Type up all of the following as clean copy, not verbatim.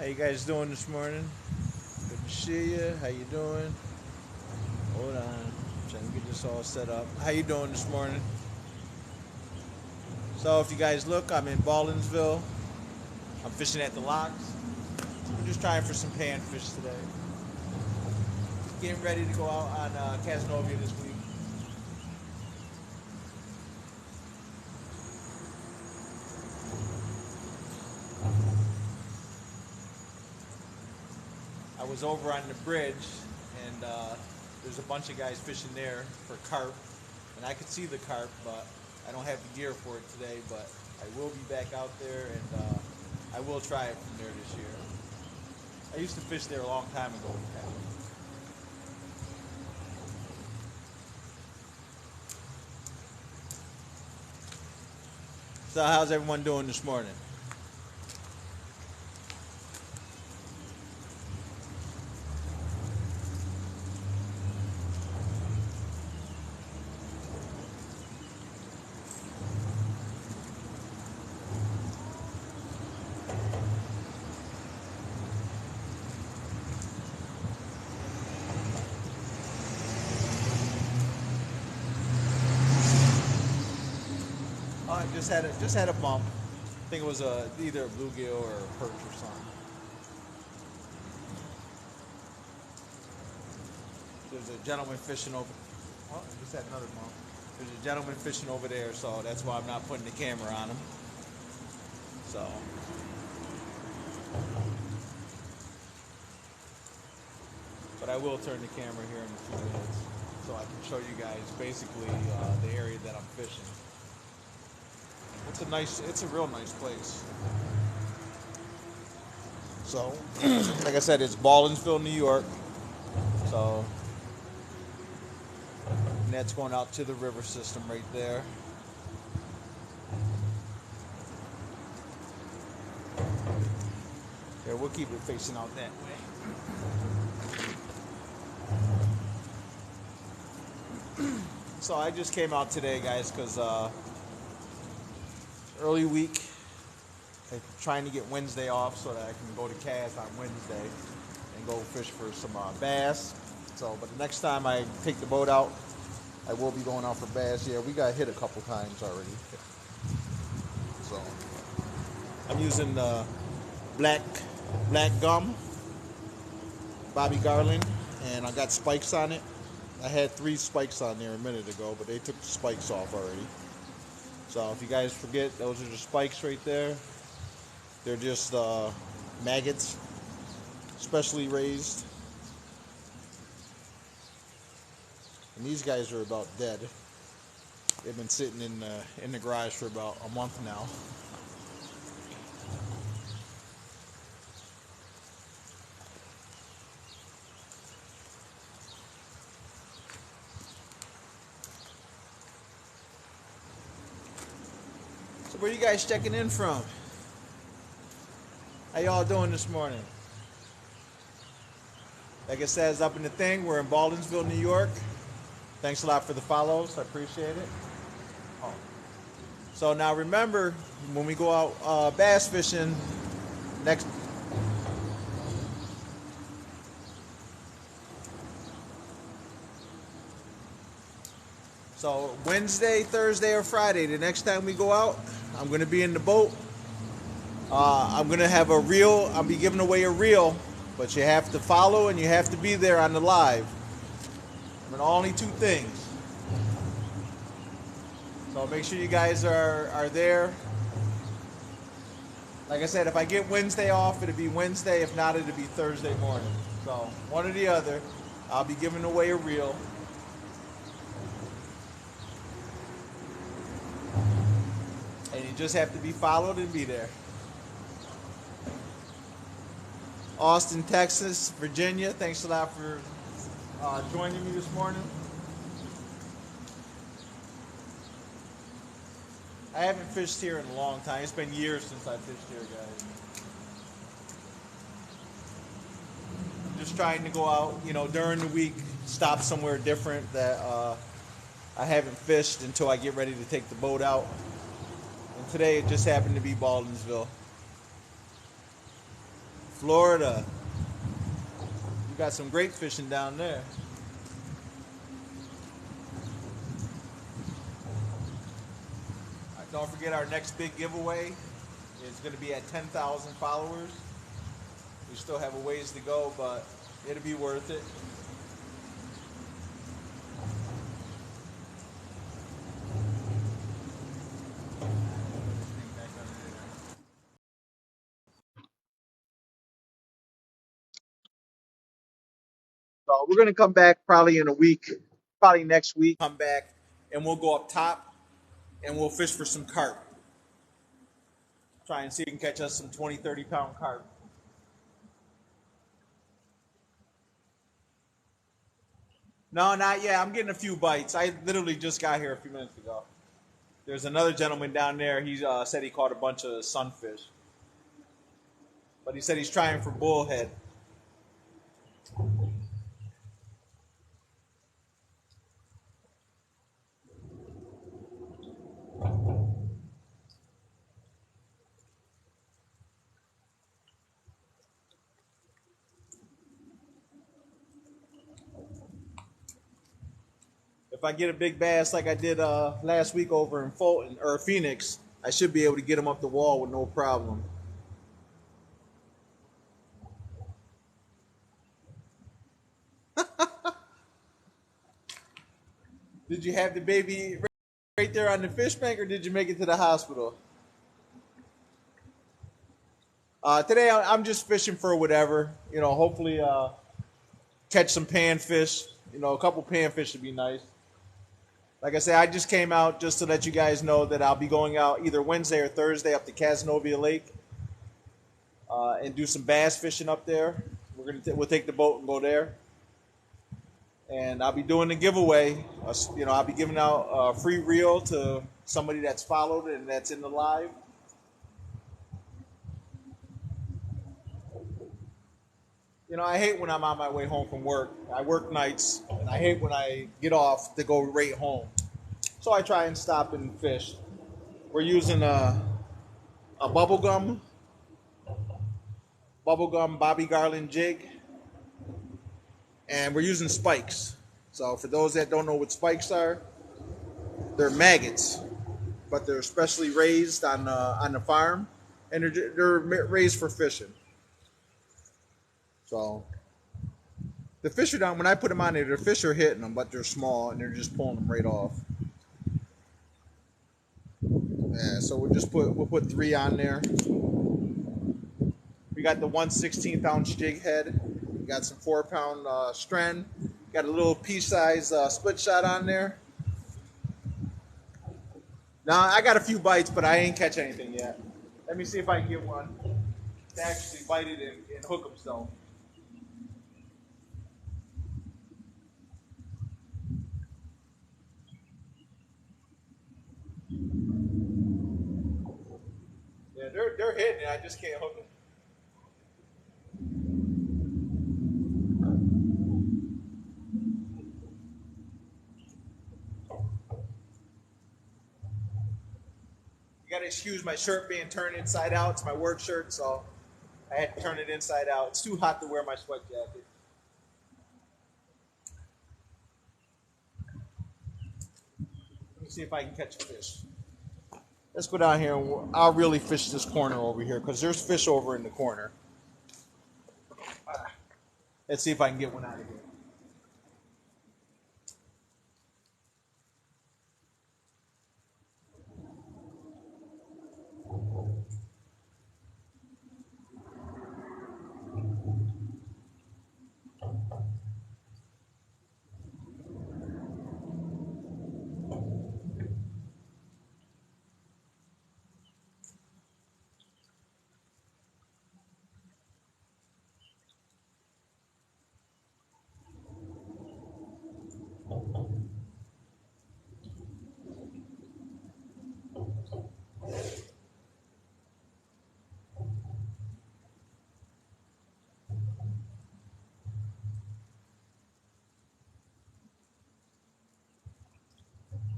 How you guys doing this morning? Good to see you. How you doing? Hold on. Trying to get this all set up. How you doing this morning? So if you guys look, I'm in Baldwinsville. I'm fishing at the locks. I'm just trying for some panfish today. Getting ready to go out on Casanova this week. I was over on the bridge, and there's a bunch of guys fishing there for carp, and I could see the carp, but I don't have the gear for it today. But I will be back out there, and I will try it from there this year. I used to fish there a long time ago. So how's everyone doing this morning? Oh, I just had a bump. I think it was either a bluegill or a perch or something. There's a gentleman fishing over. Oh, I just had another bump. There's a gentleman fishing over there, so that's why I'm not putting the camera on him. So, but I will turn the camera here in a few minutes, so I can show you guys basically the area that I'm fishing. It's a real nice place. So, like I said, it's Baldwinsville, New York. So, and that's going out to the river system right there. Yeah, we'll keep it facing out that way. So I just came out today, guys, because early week, I'm trying to get Wednesday off so that I can go to Cass on Wednesday and go fish for some bass. So, but the next time I take the boat out, I will be going out for bass. Yeah, we got hit a couple times already. So, I'm using black gum, Bobby Garland, and I got spikes on it. I had 3 spikes on there a minute ago, but they took the spikes off already. So if you guys forget, those are the spikes right there. They're just maggots, specially raised. And these guys are about dead. They've been sitting in the garage for about a month now. So where you guys checking in from? How y'all doing this morning? Like it says up in the thing, we're in Baldwinsville, New York. Thanks a lot for the follows. I appreciate it. Oh. So now remember, when we go out bass fishing next. So Wednesday, Thursday, or Friday, the next time we go out, I'm going to be in the boat. I'm going to have a reel. I'll be giving away a reel, but you have to follow and you have to be there on the live. I mean, only 2 things. So make sure you guys are there. Like I said, if I get Wednesday off, it'll be Wednesday. If not, it'll be Thursday morning. So one or the other. I'll be giving away a reel. And you just have to be followed and be there. Austin, Texas, Virginia, thanks a lot for joining me this morning. I haven't fished here in a long time. It's been years since I fished here, guys. I'm just trying to go out, during the week, stop somewhere different that I haven't fished until I get ready to take the boat out. And today it just happened to be Baldwinsville. Florida. You got some great fishing down there. Don't forget our next big giveaway is going to be at 10,000 followers. We still have a ways to go, but it'll be worth it. So we're going to come back probably in a week, probably next week. Come back and we'll go up top and we'll fish for some carp. Try and see if we can catch us some 20, 30-pound carp. No, not yet. I'm getting a few bites. I literally just got here a few minutes ago. There's another gentleman down there. He said he caught a bunch of sunfish. But he said he's trying for bullhead. If I get a big bass like I did last week over in Fulton or Phoenix, I should be able to get him up the wall with no problem. Did you have the baby right there on the fish bank, or did you make it to the hospital? Today I'm just fishing for whatever. Hopefully catch some panfish. A couple panfish would be nice. Like I said, I just came out just to let you guys know that I'll be going out either Wednesday or Thursday up to Cazenovia Lake and do some bass fishing up there. We'll take the boat and go there. And I'll be doing the giveaway. I'll be giving out a free reel to somebody that's followed and that's in the live. I hate when I'm on my way home from work. I work nights, and I hate when I get off to go right home. So I try and stop and fish. We're using a bubblegum Bobby Garland jig, and we're using spikes. So for those that don't know what spikes are, they're maggots, but they're specially raised on the farm, and they're raised for fishing. So the fish are down. When I put them on there, the fish are hitting them, but they're small and they're just pulling them right off. Yeah, so we'll put 3 on there. We got the 1/16 ounce jig head. We got some 4-pound strand. Got a little pea-size split shot on there. Now I got a few bites, but I ain't catch anything yet. Let me see if I can get one to actually bite it and hook himself. Yeah, they're hitting it. I just can't hook them. You gotta excuse my shirt being turned inside out. It's my work shirt, so I had to turn it inside out. It's too hot to wear my sweat jacket. Let me see if I can catch a fish. Let's go down here and I'll really fish this corner over here because there's fish over in the corner. Let's see if I can get one out of here.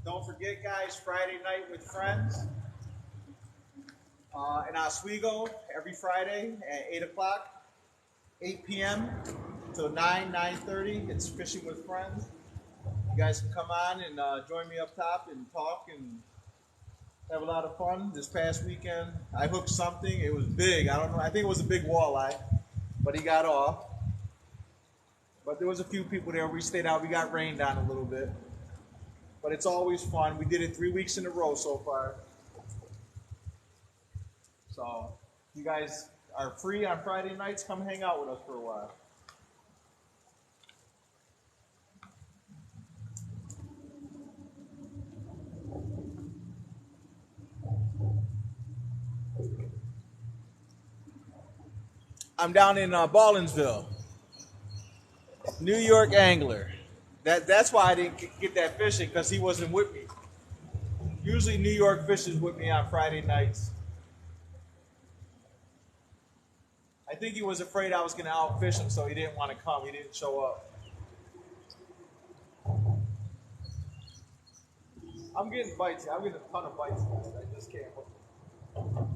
Don't forget, guys, Friday night with friends in Oswego every Friday at 8 o'clock. 8 p.m. till 9:30. It's Fishing with Friends. You guys can come on and join me up top and talk and have a lot of fun. This past weekend, I hooked something. It was big. I don't know. I think it was a big walleye, but he got off. But there was a few people there. We stayed out. We got rained on a little bit. But it's always fun. We did it 3 weeks in a row so far. So, you guys are free on Friday nights, come hang out with us for a while. I'm down in Baldwinsville, New York angler. That's why I didn't get that fishing, because he wasn't with me. Usually New York fishes with me on Friday nights. I think he was afraid I was going to outfish him, so he didn't want to come. He didn't show up. I'm getting bites. I'm getting a ton of bites. I just can't hook them.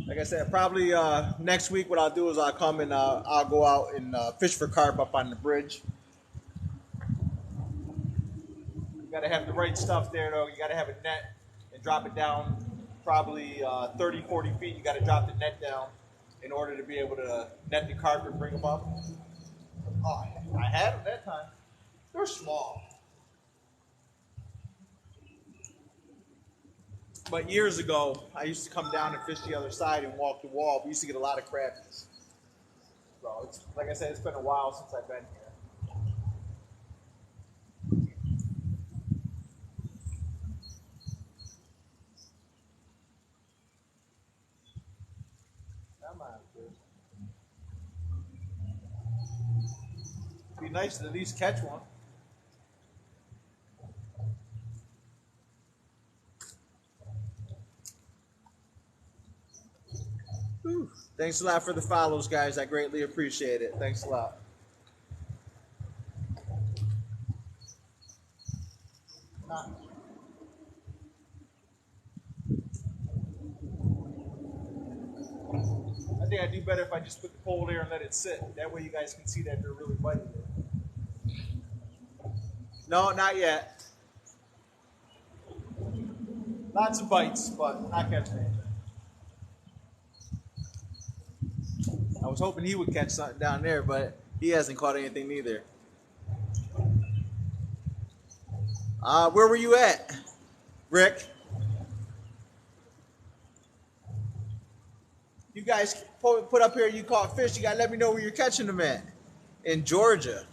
Like I said, probably next week what I'll do is I'll come and I'll go out and fish for carp up on the bridge. You got to have the right stuff there, though. You got to have a net and drop it down probably 30, 40 feet. You got to drop the net down in order to be able to net the carp and bring them up. Oh, I had them that time. They're small. But years ago, I used to come down and fish the other side and walk the wall. We used to get a lot of crappies. So, it's, like I said, it's been a while since I've been here. Come on, fish. It'd be nice to at least catch one. Whew. Thanks a lot for the follows, guys. I greatly appreciate it. Thanks a lot. I think I'd do better if I just put the pole there and let it sit. That way you guys can see that they're really biting it. No, not yet. Lots of bites, but not catching anything. I was hoping he would catch something down there, but he hasn't caught anything either. Where were you at, Rick? You guys put up here you caught fish. You got to let me know where you're catching them at. In Georgia.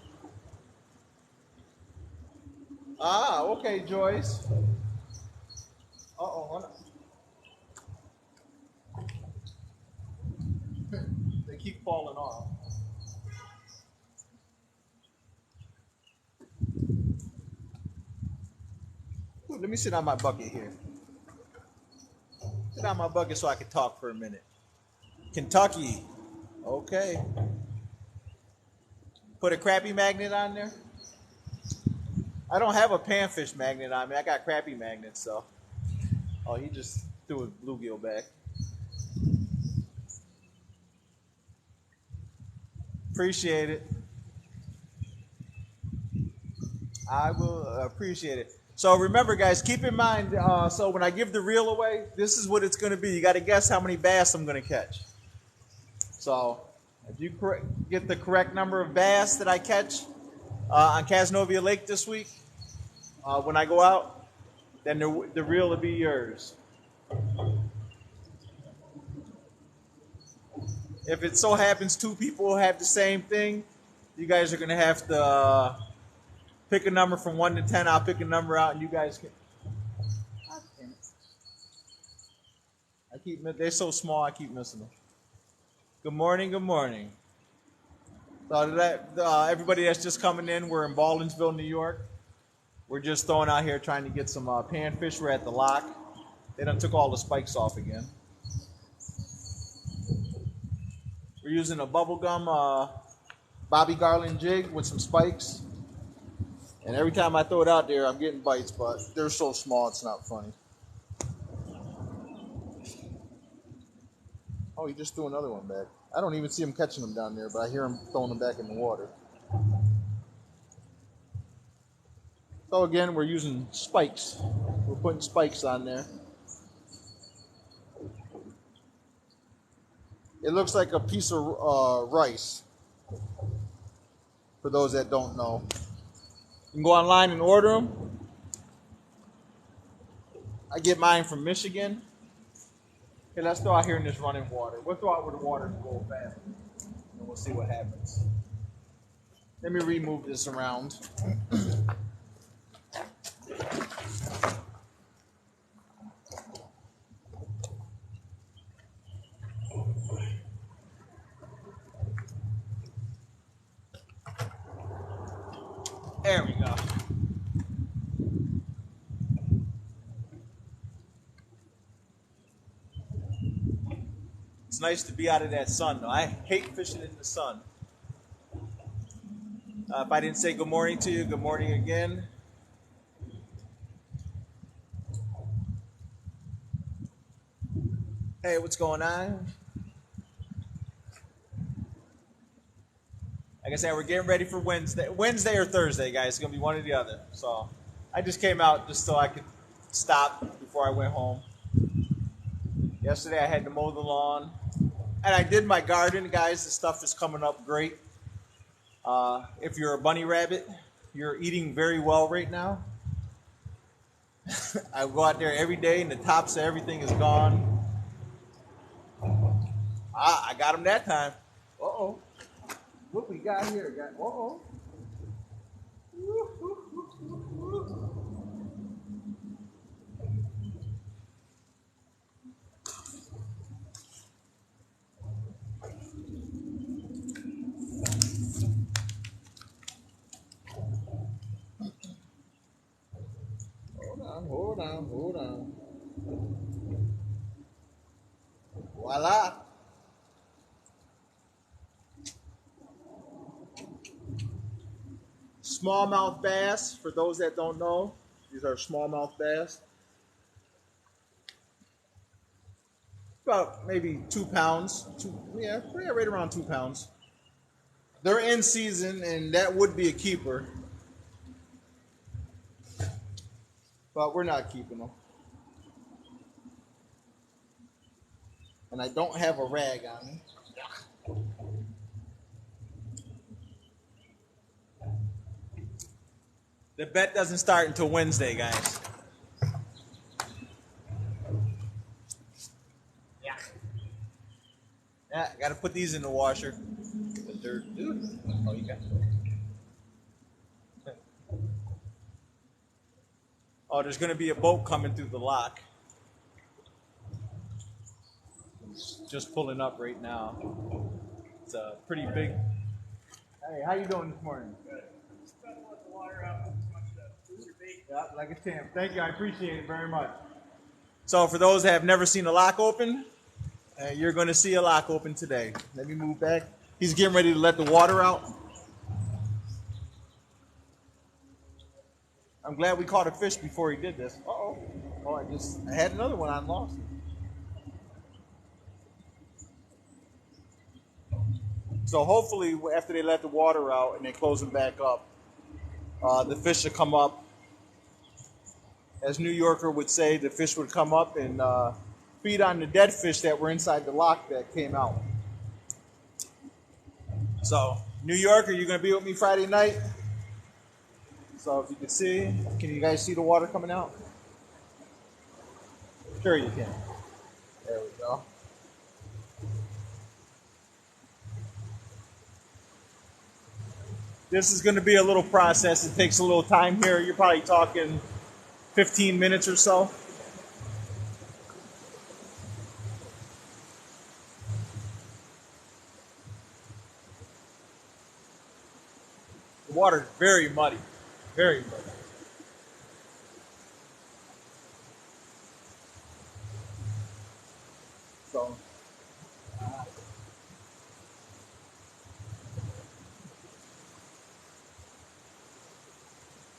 Ah, okay, Joyce. Uh-oh, hold on. They keep falling off. Ooh, let me sit on my bucket here. Sit on my bucket so I can talk for a minute. Kentucky. Okay. Put a crappie magnet on there. I don't have a panfish magnet on me. I got crappie magnets, so. Oh, he just threw his bluegill back. Appreciate it. I will appreciate it. So remember, guys, keep in mind, so when I give the reel away, this is what it's going to be. You got to guess how many bass I'm going to catch. So if you get the correct number of bass that I catch on Cazenovia Lake this week, when I go out, then the reel will be yours. If it so happens 2 people have the same thing, you guys are going to have to pick a number from 1 to 10. I'll pick a number out, and you guys can. They're so small, I keep missing them. Good morning, good morning. So everybody that's just coming in, we're in Baldwinsville, New York. We're just throwing out here trying to get some panfish. We're at the lock. They done took all the spikes off again. We're using a bubblegum Bobby Garland jig with some spikes. And every time I throw it out there, I'm getting bites, but they're so small, it's not funny. Oh, he just threw another one back. I don't even see him catching them down there, but I hear him throwing them back in the water. So again, we're using spikes. We're putting spikes on there. It looks like a piece of rice, for those that don't know. You can go online and order them. I get mine from Michigan. Okay, let's throw out here in this running water. We'll throw out where the water can go fast, and we'll see what happens. Let me remove this around. There we go. It's nice to be out of that sun, though. I hate fishing in the sun. If I didn't say good morning to you, good morning again. Hey, what's going on? Like I said, we're getting ready for Wednesday or Thursday, guys. It's going to be one or the other. So I just came out just so I could stop before I went home. Yesterday I had to mow the lawn. And I did my garden, guys. The stuff is coming up great. If you're a bunny rabbit, you're eating very well right now. I go out there every day and the tops of everything is gone. I got them that time. Uh-oh. What we got here? Uh-oh. Hold on. Voila. Smallmouth bass, for those that don't know, these are smallmouth bass. About maybe 2 pounds. Right around 2 pounds. They're in season, and that would be a keeper. But we're not keeping them. And I don't have a rag on me. The bet doesn't start until Wednesday, guys. Yeah, I gotta put these in the washer. But they're, dude. Oh, you got it. Oh, there's gonna be a boat coming through the lock. It's just pulling up right now. It's a pretty big. Hey, how you doing this morning? Good. Just trying to let the water out. Too much to lose your bait. Yeah, like a champ. Thank you. I appreciate it very much. So, for those that have never seen a lock open, you're going to see a lock open today. Let me move back. He's getting ready to let the water out. I'm glad we caught a fish before he did this. Uh-oh. Oh, I had another one. I lost it. So hopefully, after they let the water out and they close them back up, the fish will come up. As New Yorker would say, the fish would come up and feed on the dead fish that were inside the lock that came out. So, New Yorker, you're going to be with me Friday night? So if you can you guys see the water coming out? Sure you can. There we go. This is going to be a little process. It takes a little time here. You're probably talking 15 minutes or so. The water's very muddy. Very muddy. So,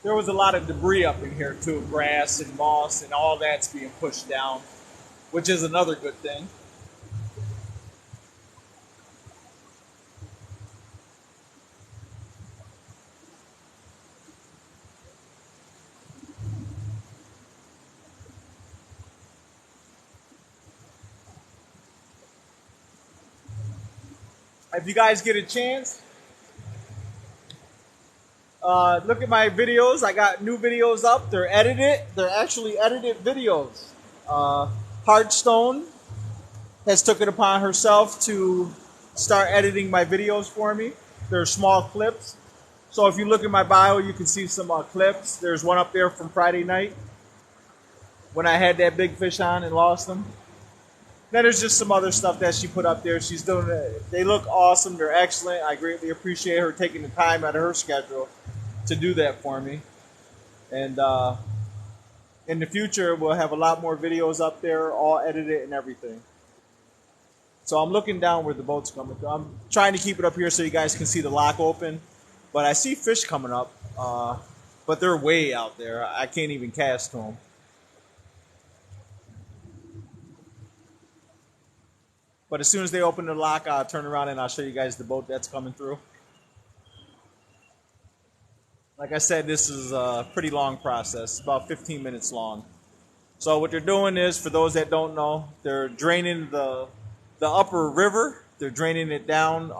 There was a lot of debris up in here too, grass and moss and all that's being pushed down, which is another good thing. If you guys get a chance, look at my videos. I got new videos up. They're edited. They're actually edited videos. Heartstone has took it upon herself to start editing my videos for me. They're small clips. So if you look at my bio, you can see some clips. There's one up there from Friday night when I had that big fish on and lost them. Then there's just some other stuff that she put up there. She's doing it. They look awesome. They're excellent. I greatly appreciate her taking the time out of her schedule to do that for me. And in the future, we'll have a lot more videos up there, all edited and everything. So I'm looking down where the boat's coming through. I'm trying to keep it up here so you guys can see the lock open. But I see fish coming up, but they're way out there. I can't even cast to them. But as soon as they open the lock, I'll turn around and I'll show you guys the boat that's coming through. Like I said, this is a pretty long process, about 15 minutes long. So what they're doing is, for those that don't know, they're draining the upper river. They're draining it down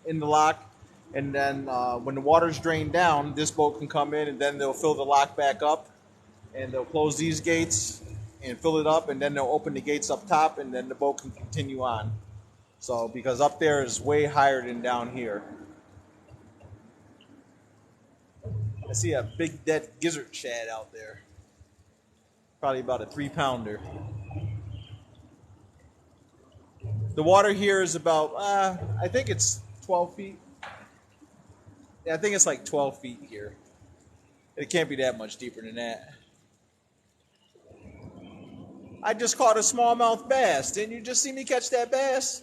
in the lock. And then when the water's drained down, this boat can come in and then they'll fill the lock back up. And they'll close these gates and fill it up, and then they'll open the gates up top, and then the boat can continue on. So, because up there is way higher than down here. I see a big dead gizzard shad out there. Probably about a 3-pounder. The water here is about, I think it's 12 feet. Yeah, I think it's like 12 feet here. It can't be that much deeper than that. I just caught a smallmouth bass. Didn't you just see me catch that bass?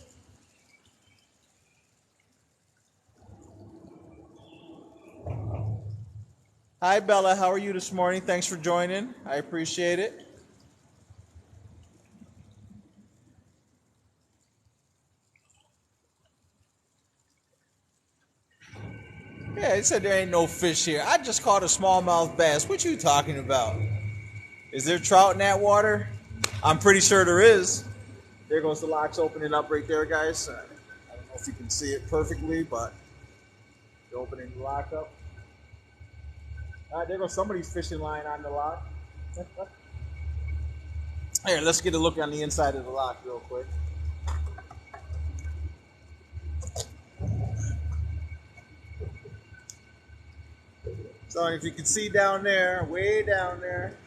Hi, Bella. How are you this morning? Thanks for joining. I appreciate it. Yeah, it said there ain't no fish here. I just caught a smallmouth bass. What you talking about? Is there trout in that water? I'm pretty sure there is. There goes the locks opening up right there, guys. I don't know if you can see it perfectly, but they're opening the lock up. All right, there goes somebody's fishing line on the lock. Here, let's get a look on the inside of the lock real quick. So if you can see down there, way down there,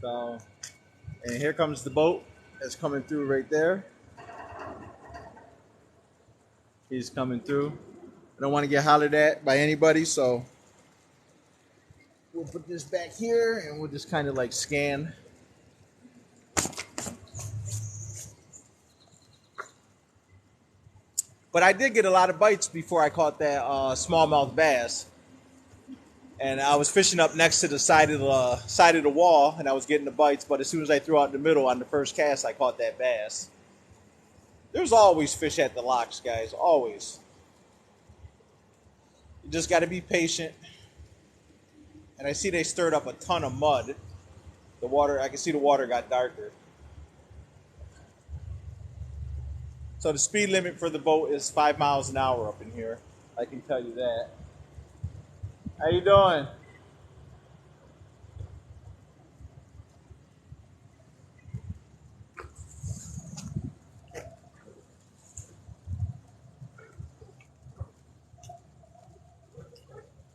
so, and here comes the boat that's coming through right there. He's coming through. I don't want to get hollered at by anybody, so we'll put this back here and we'll just kind of like scan. But I did get a lot of bites before I caught that smallmouth bass. And I was fishing up next to the side of the wall, and I was getting the bites. But as soon as I threw out in the middle on the first cast, I caught that bass. There's always fish at the locks, guys. Always. You just got to be patient. And I see they stirred up a ton of mud. The water, I can see the water got darker. So the speed limit for the boat is 5 miles an hour up in here. I can tell you that. How you doing?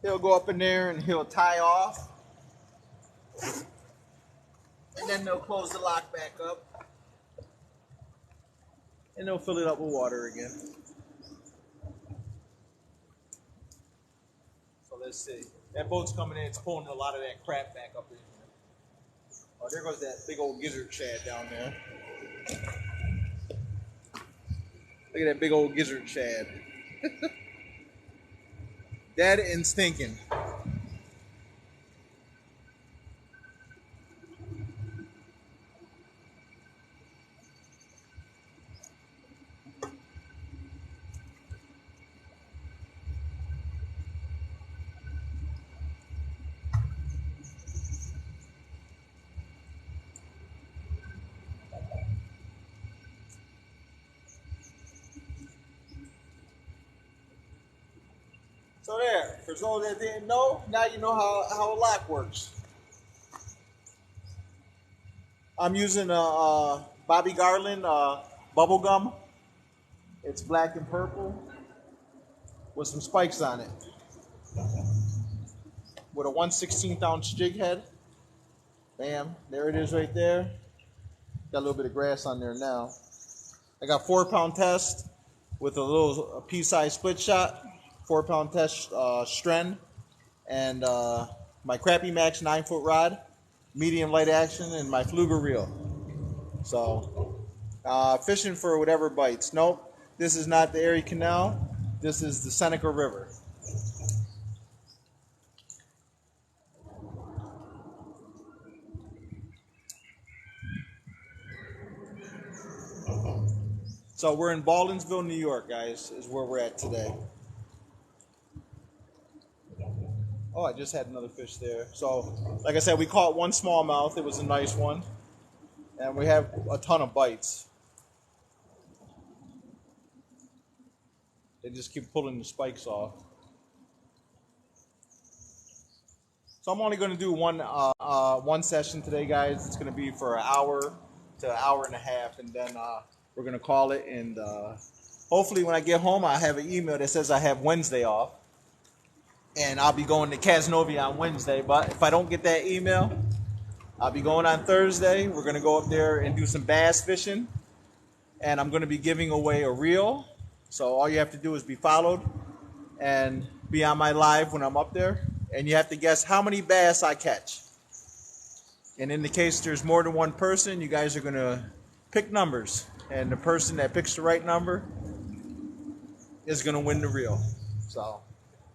He'll go up in there and he'll tie off. And then they'll close the lock back up. And they'll fill it up with water again. So let's see. That boat's coming in. It's pulling a lot of that crap back up in here. Oh, there goes that big old gizzard shad down there. Look at that big old gizzard shad. Dead and stinking. So there, for those that didn't know, now you know how a lock works. I'm using a Bobby Garland bubble gum. It's black and purple with some spikes on it. With a 1/16 ounce jig head. Bam, there it is right there. Got a little bit of grass on there now. I got 4-pound test with a pea-sized split shot. 4-pound test strand. And my Crappy Max 9-foot rod. Medium light action and my Fluger reel. So, fishing for whatever bites. Nope, this is not the Erie Canal. This is the Seneca River. So we're in Baldwinsville, New York, guys, is where we're at today. Oh, I just had another fish there. So, like I said, we caught one smallmouth. It was a nice one. And we have a ton of bites. They just keep pulling the spikes off. So I'm only going to do one session today, guys. It's going to be for an hour to an hour and a half, and then we're going to call it. And hopefully when I get home, I have an email that says I have Wednesday off. And I'll be going to Casanova on Wednesday. But if I don't get that email, I'll be going on Thursday. We're going to go up there and do some bass fishing. And I'm going to be giving away a reel. So all you have to do is be followed and be on my live when I'm up there. And you have to guess how many bass I catch. And in the case there's more than one person, you guys are going to pick numbers. And the person that picks the right number is going to win the reel. So,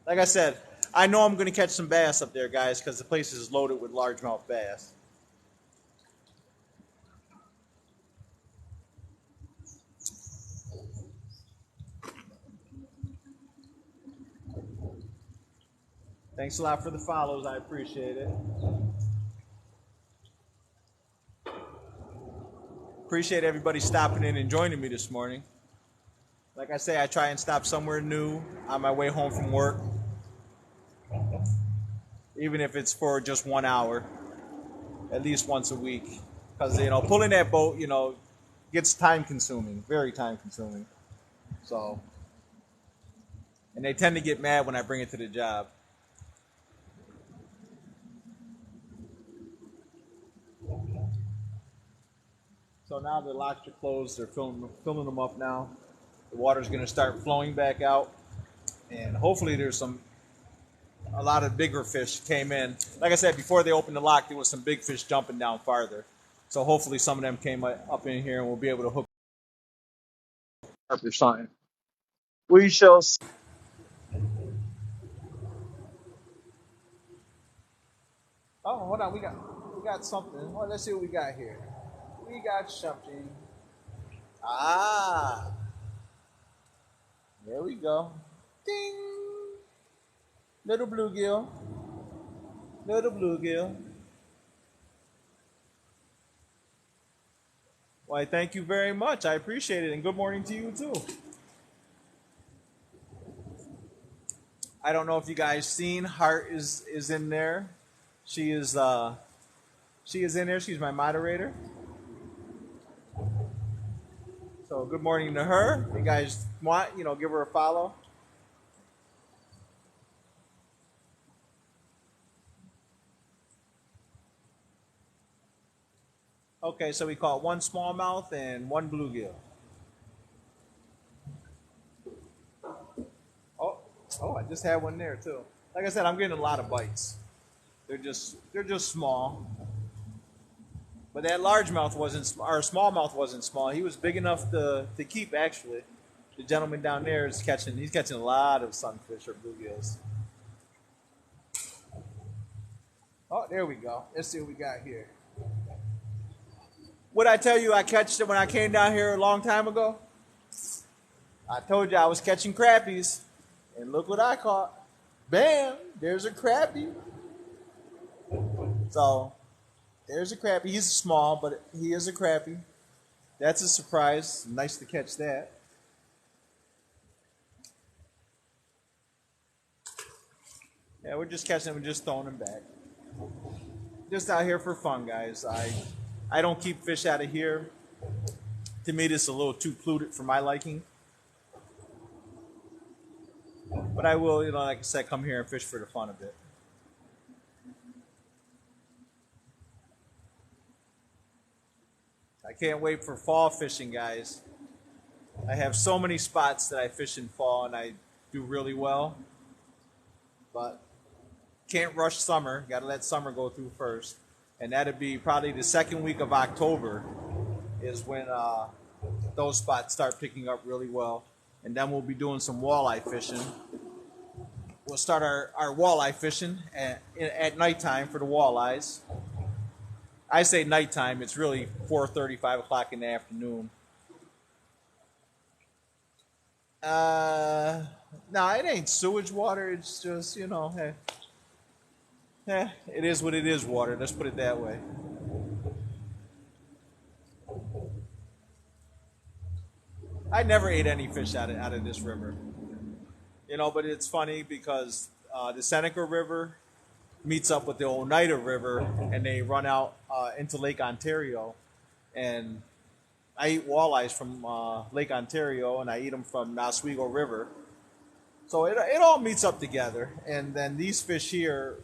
like I said, I know I'm going to catch some bass up there, guys, because the place is loaded with largemouth bass. Thanks a lot for the follows. I appreciate it. Appreciate everybody stopping in and joining me this morning. Like I say, I try and stop somewhere new on my way home from work. Even if it's for just 1 hour. At least once a week. Because, pulling that boat, gets time consuming. Very time consuming. So. And they tend to get mad when I bring it to the job. So now the locks are closed. They're filling them up now. The water's going to start flowing back out. And hopefully there's a lot of bigger fish came in. Like I said, before they opened the lock, there was some big fish jumping down farther. So hopefully some of them came up in here and we'll be able to hook up or something. We shall see. Oh, hold on. We got something. Well, let's see what we got here. We got something. Ah. There we go. Ding. Little bluegill. Little bluegill. Why, thank you very much. I appreciate it. And good morning to you, too. I don't know if you guys seen. Heart is in there. She is in there. She's my moderator. So good morning to her. If you guys want, give her a follow. Okay, so we caught one smallmouth and one bluegill. Oh, I just had one there too. Like I said, I'm getting a lot of bites. They're just small. But that largemouth wasn't, or smallmouth wasn't small. He was big enough to keep, actually. The gentleman down there is catching. He's catching a lot of sunfish or bluegills. Oh, there we go. Let's see what we got here. What I tell you, I catched it when I came down here a long time ago. I told you I was catching crappies, and look what I caught. Bam! There's a crappie. So there's a crappie. He's small, but he is a crappie. That's a surprise. Nice to catch that. Yeah, we're just catching them and just throwing them back. Just out here for fun, guys. I don't keep fish out of here. To me, this is a little too polluted for my liking. But I will, like I said, come here and fish for the fun of it. I can't wait for fall fishing, guys. I have so many spots that I fish in fall and I do really well. But can't rush summer. Got to let summer go through first. And that'll be probably the second week of October is when those spots start picking up really well. And then we'll be doing some walleye fishing. We'll start our walleye fishing at nighttime for the walleyes. I say nighttime, it's really 4:30, 5 o'clock in the afternoon. No, it ain't sewage water. It's just, hey. It is what it is water. Let's put it that way. I never ate any fish out of this river. But it's funny because the Seneca River meets up with the Oneida River and they run out into Lake Ontario. And I eat walleyes from Lake Ontario and I eat them from Oswego River. So it all meets up together. And then these fish here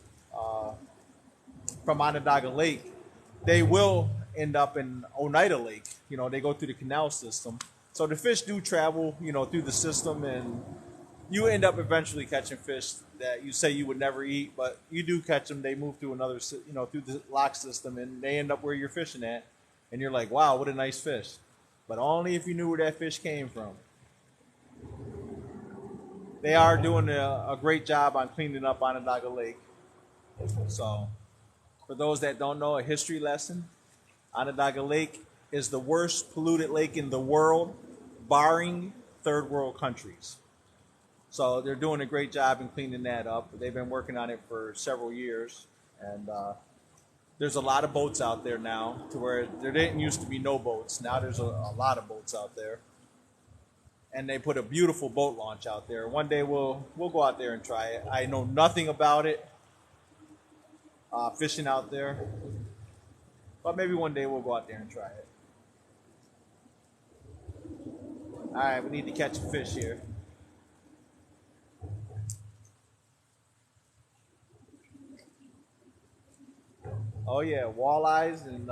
from Onondaga Lake, they will end up in Oneida Lake. They go through the canal system. So the fish do travel, through the system, and you end up eventually catching fish that you say you would never eat, but you do catch them. They move through another, through the lock system, and they end up where you're fishing at, and you're like, wow, what a nice fish. But only if you knew where that fish came from. They are doing a great job on cleaning up Onondaga Lake. So, for those that don't know, a history lesson, Onondaga Lake is the worst polluted lake in the world, barring third world countries. So they're doing a great job in cleaning that up. They've been working on it for several years. And there's a lot of boats out there now, to where there didn't used to be no boats. Now there's a lot of boats out there. And they put a beautiful boat launch out there. One day we'll go out there and try it. I know nothing about it, fishing out there. But maybe one day we'll go out there and try it. All right, we need to catch a fish here. Oh yeah, walleyes, and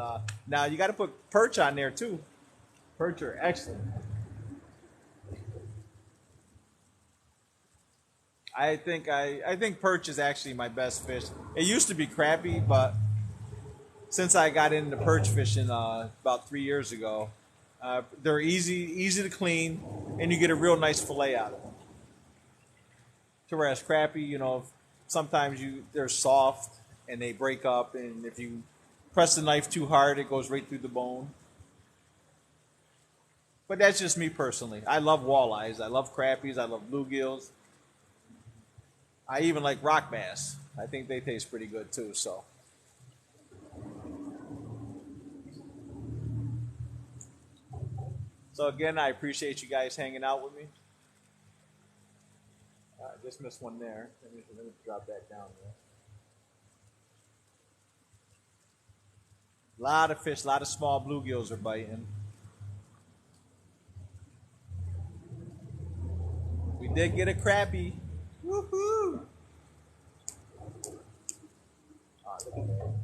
now you got to put perch on there too. Perch are excellent. I think perch is actually my best fish. It used to be crappie, but since I got into perch fishing about 3 years ago, they're easy to clean, and you get a real nice fillet out of them. Whereas crappie, sometimes they're soft and they break up, and if you press the knife too hard, it goes right through the bone. But that's just me personally. I love walleyes. I love crappies. I love bluegills. I even like rock bass. I think they taste pretty good too. So. So again, I appreciate you guys hanging out with me. I just missed one there. Let me drop that down there. A lot of fish, a lot of small bluegills are biting. We did get a crappie. Woohoo! Look at that.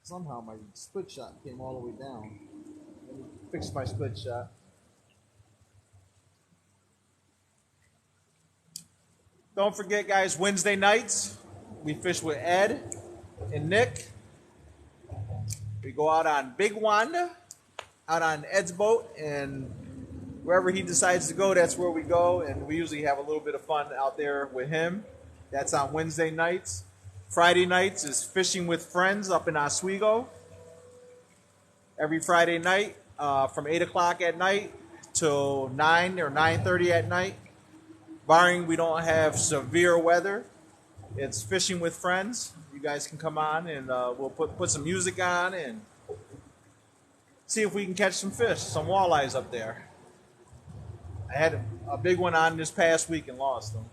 Somehow my split shot came all the way down. Let me fix my split shot. Don't forget, guys, Wednesday nights, we fish with Ed and Nick. We go out on Big Wanda, out on Ed's boat, and wherever he decides to go, that's where we go, and we usually have a little bit of fun out there with him. That's on Wednesday nights. Friday nights is fishing with friends up in Oswego. Every Friday night from 8 o'clock at night till 9 or 9:30 at night. Barring we don't have severe weather, it's fishing with friends. You guys can come on and we'll put some music on and see if we can catch some fish, some walleyes up there. I had a big one on this past week and lost them.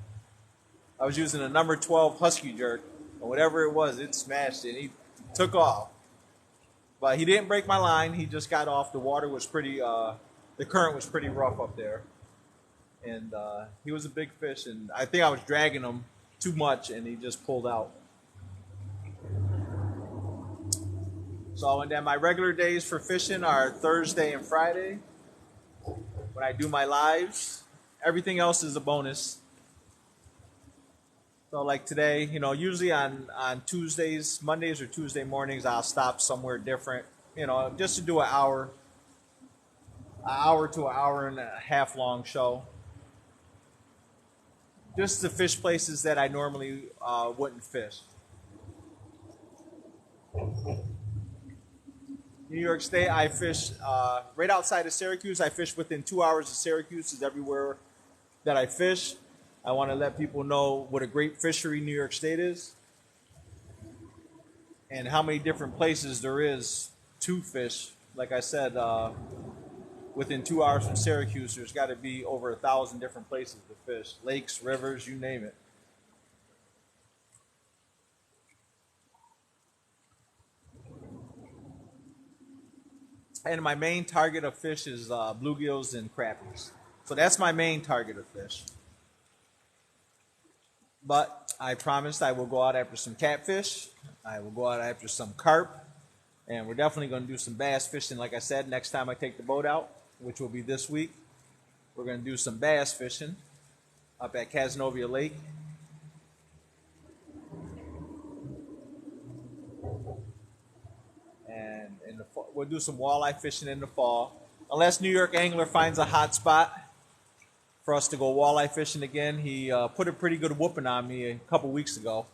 I was using a number 12 Husky jerk, or whatever it was, it smashed it. He took off. But he didn't break my line. He just got off. The water was pretty, the current was pretty rough up there. And he was a big fish, and I think I was dragging him too much, and he just pulled out. So, and then my regular days for fishing are Thursday and Friday, when I do my lives. Everything else is a bonus. So like today, you know, usually on Tuesdays, Mondays or Tuesday mornings, I'll stop somewhere different, you know, just to do an hour to an hour and a half long show. Just to fish places that I normally wouldn't fish. New York State, I fish right outside of Syracuse. I fish within 2 hours of Syracuse is everywhere that I fish. I want to let people know what a great fishery New York State is and how many different places there is to fish. Like I said, within 2 hours from Syracuse, there's got to be over 1,000 different places to fish. Lakes, rivers, you name it. And my main target of fish is bluegills and crappies. So that's my main target of fish. But I promised I will go out after some catfish. I will go out after some carp. And we're definitely going to do some bass fishing, like I said, next time I take the boat out, which will be this week. We're going to do some bass fishing up at Cazenovia Lake. And we'll do some walleye fishing in the fall. Unless New York Angler finds a hot spot for us to go walleye fishing again. He put a pretty good whooping on me a couple weeks ago.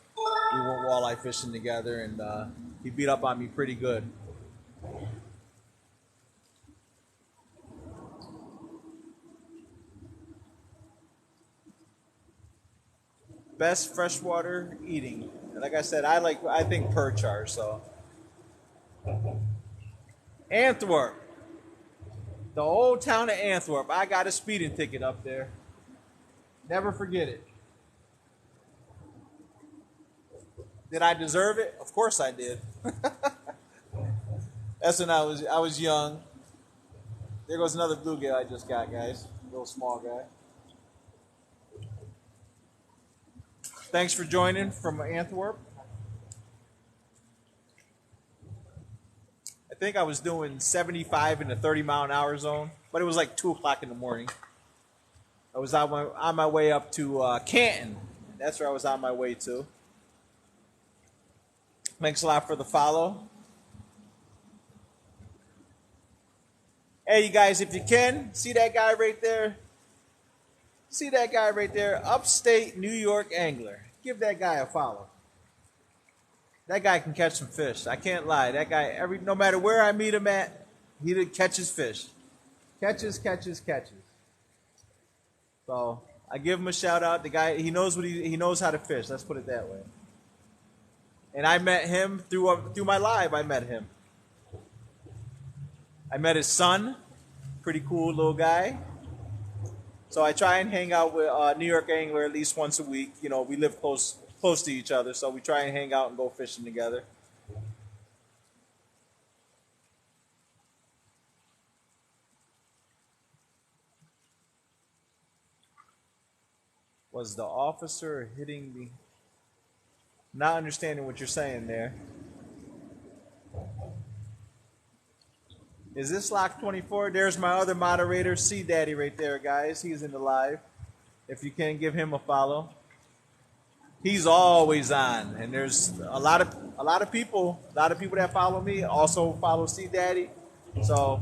We went walleye fishing together, and he beat up on me pretty good. Best freshwater eating. And like I said, I think perch are, so. Antwerp. The old town of Antwerp. I got a speeding ticket up there. Never forget it. Did I deserve it? Of course I did. That's when I was young. There goes another bluegill I just got, guys. Little small guy. Thanks for joining from Antwerp. I think I was doing 75 in the 30-mile-an-hour zone, but it was like 2 o'clock in the morning. I was on my way up to Canton. That's where I was on my way to. Thanks a lot for the follow. Hey, you guys, if you can, see that guy right there? See that guy right there? Upstate New York Angler. Give that guy a follow. That guy can catch some fish. I can't lie. That guy, no matter where I meet him at, he catches fish. Catches. So I give him a shout out. The guy, he knows he knows how to fish. Let's put it that way. And I met him through my live. I met him. I met his son. Pretty cool little guy. So I try and hang out with New York Angler at least once a week. You know, we live close to each other, so we try and hang out and go fishing together. Was the officer hitting me? Not understanding what you're saying there. Is this Lock 24? There's my other moderator, C Daddy, right there, guys. He's in the live. If you can, give him a follow. He's always on, and there's a lot of people that follow me also follow C Daddy. So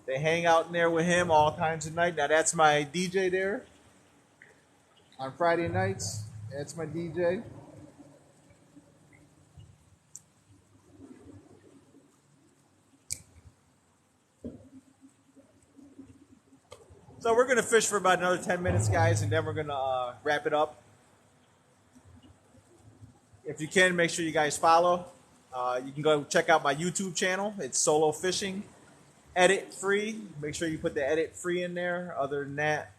They hang out in there with him all times of night. Now that's my DJ there on Friday nights. That's my DJ. So we're going to fish for about another 10 minutes, guys, and then we're going to wrap it up. If you can, make sure you guys follow. You can go check out my YouTube channel. It's Solo Fishing, edit free. Make sure you put the edit free in there. Other than that,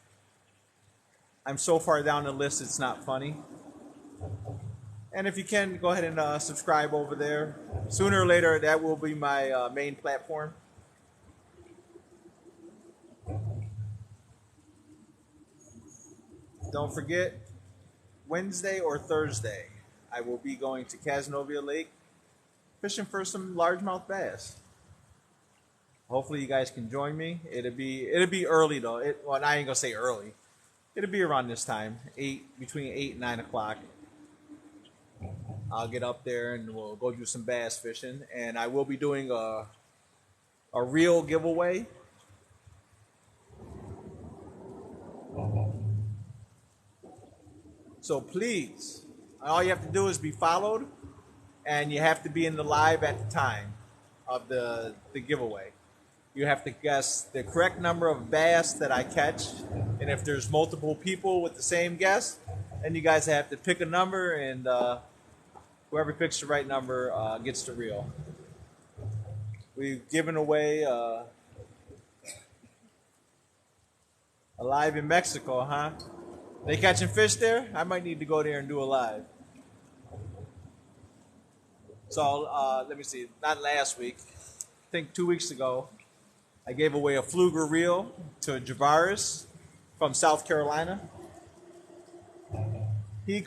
I'm so far down the list, it's not funny. And if you can, go ahead and subscribe over there. Sooner or later, that will be my main platform. Don't forget, Wednesday or Thursday, I will be going to Cazenovia Lake fishing for some largemouth bass. Hopefully you guys can join me. It'll be early though. Well, I ain't gonna say early. It'll be around this time, between 8 and 9 o'clock. I'll get up there and we'll go do some bass fishing, and I will be doing a reel giveaway. So please, all you have to do is be followed, and you have to be in the live at the time of the giveaway. You have to guess the correct number of bass that I catch, and if there's multiple people with the same guess, then you guys have to pick a number, and whoever picks the right number gets the reel. We've given away a live in Mexico, huh? They catching fish there? I might need to go there and do a live. So let me see. Not last week. I think 2 weeks ago, I gave away a fluger reel to Javaris from South Carolina. He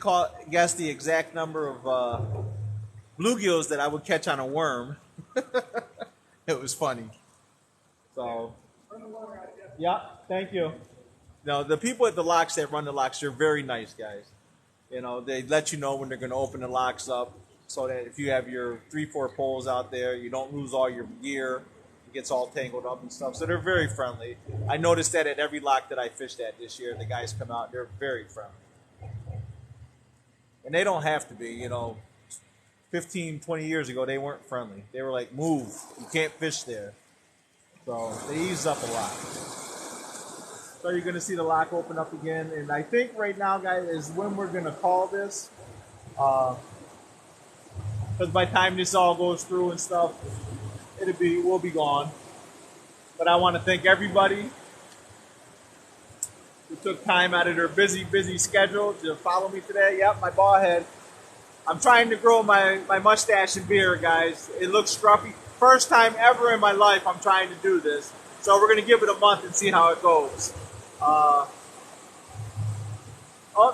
guessed the exact number of bluegills that I would catch on a worm. It was funny. So, yeah, thank you. No, the people at the locks that run the locks, they're very nice guys. You know, they let you know when they're going to open the locks up, so that if you have your 3-4 poles out there, you don't lose all your gear. It gets all tangled up and stuff. So they're very friendly. I noticed that at every lock that I fished at this year, the guys come out, they're very friendly. And they don't have to be, you know. 15, 20 years ago, they weren't friendly. They were like, move, you can't fish there. So they eased up a lot. So you're going to see the lock open up again. And I think right now, guys, is when we're going to call this. Because by the time this all goes through and stuff, we'll be gone. But I want to thank everybody who took time out of their busy schedule to follow me today. Yep, my bald head. I'm trying to grow my mustache and beard, guys. It looks scruffy. First time ever in my life I'm trying to do this. So we're going to give it a month and see how it goes. Oh,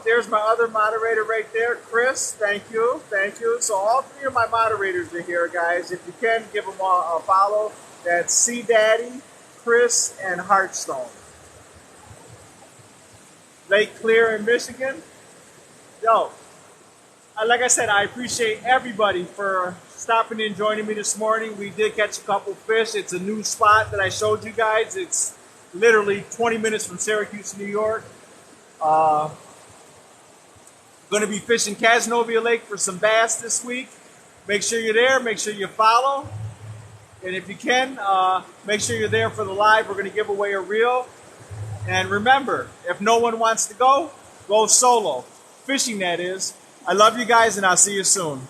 there's my other moderator right there, Chris. Thank you. So all 3 of my moderators are here, guys. If you can, give them a follow. That's C Daddy, Chris, and Heartstone. Lake Clear in Michigan. Yo, like I said, I appreciate everybody for stopping in and joining me this morning. We did catch a couple fish. It's a new spot that I showed you guys. It's literally 20 minutes from Syracuse, New York. Going to be fishing Cazenovia Lake for some bass this week. Make sure you're there. Make sure you follow. And if you can, make sure you're there for the live. We're going to give away a reel. And remember, if no one wants to go, go solo. Fishing, that is. I love you guys, and I'll see you soon.